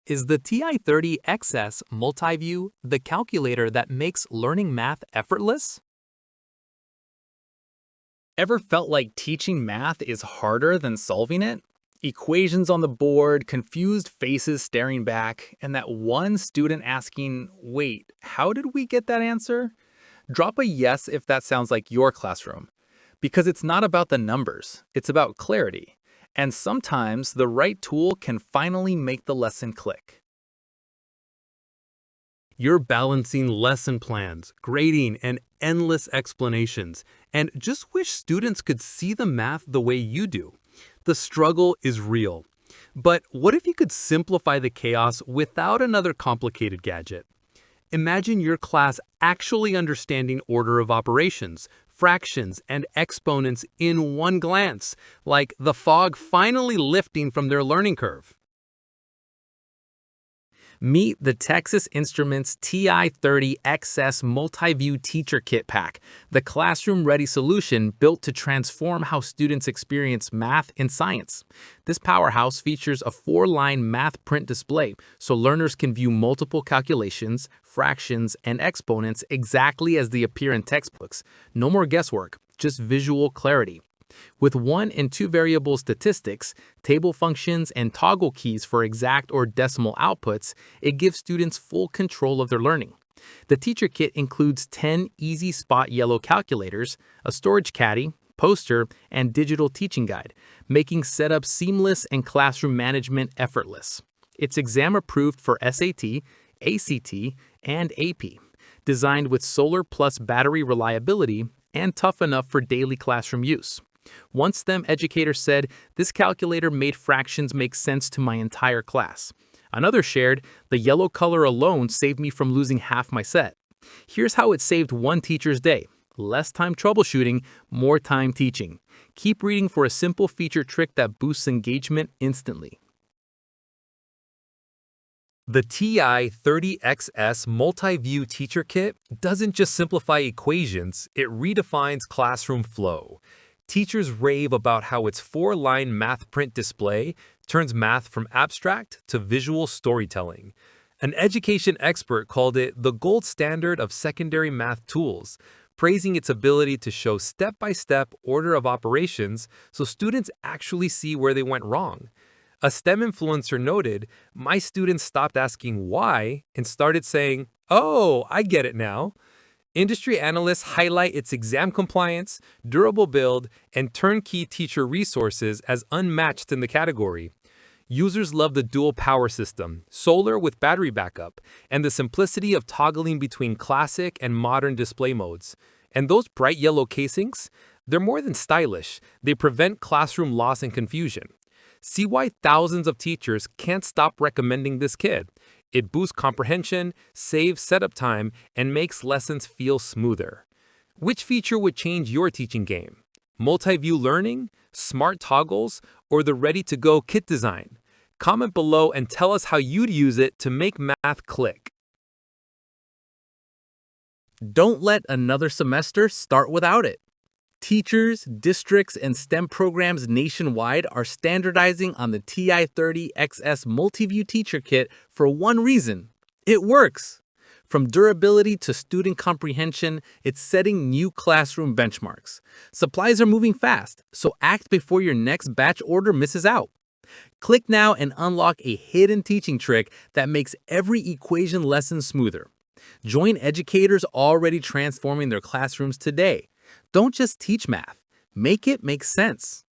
Is the TI-30XS MultiView the calculator that makes learning math effortless? Ever felt like teaching math is harder than solving it? Equations on the board, confused faces staring back, and that one student asking, wait, how did we get that answer? Drop a yes if that sounds like your classroom. Because it's not about the numbers, it's about clarity. And sometimes the right tool can finally make the lesson click. You're balancing lesson plans, grading, and endless explanations, and just wish students could see the math the way you do. The struggle is real. But what if you could simplify the chaos without another complicated gadget? Imagine your class actually understanding order of operations, fractions, and exponents in one glance, like the fog finally lifting from their learning curve. Meet the Texas Instruments TI-30XS MultiView Teacher Kit Pack, the classroom-ready solution built to transform how students experience math and science. This powerhouse features a 4-line MathPrint display, so learners can view multiple calculations, fractions, and exponents exactly as they appear in textbooks. No more guesswork, just visual clarity. With 1 and 2 variable statistics, table functions, and toggle keys for exact or decimal outputs, it gives students full control of their learning. The teacher kit includes 10 easy spot yellow calculators, a storage caddy, poster, and digital teaching guide, making setup seamless and classroom management effortless. It's exam approved for SAT, ACT, and AP, designed with solar plus battery reliability and tough enough for daily classroom use. One STEM educator said, "This calculator made fractions make sense to my entire class." Another shared, "The yellow color alone saved me from losing half my set." Here's how it saved one teacher's day. Less time troubleshooting, more time teaching. Keep reading for a simple feature trick that boosts engagement instantly. The TI-30XS MultiView Teacher Kit doesn't just simplify equations, it redefines classroom flow. Teachers rave about how its 4-line MathPrint display turns math from abstract to visual storytelling. An education expert called it the gold standard of secondary math tools, praising its ability to show step-by-step order of operations so students actually see where they went wrong. A STEM influencer noted, "My students stopped asking why and started saying, 'Oh, I get it now.'" Industry analysts highlight its exam compliance, durable build, and turnkey teacher resources as unmatched in the category. Users love the dual power system, solar with battery backup, and the simplicity of toggling between classic and modern display modes. And those bright yellow casings? They're more than stylish, they prevent classroom loss and confusion. See why thousands of teachers can't stop recommending this kit. It boosts comprehension, saves setup time, and makes lessons feel smoother. Which feature would change your teaching game? Multi-view learning, smart toggles, or the ready-to-go kit design? Comment below and tell us how you'd use it to make math click. Don't let another semester start without it. Teachers, districts, and STEM programs nationwide are standardizing on the TI-30XS MultiView Teacher Kit for one reason: it works. From durability to student comprehension, it's setting new classroom benchmarks. Supplies are moving fast, so act before your next batch order misses out. Click now and unlock a hidden teaching trick that makes every equation lesson smoother. Join educators already transforming their classrooms today. Don't just teach math, make it make sense.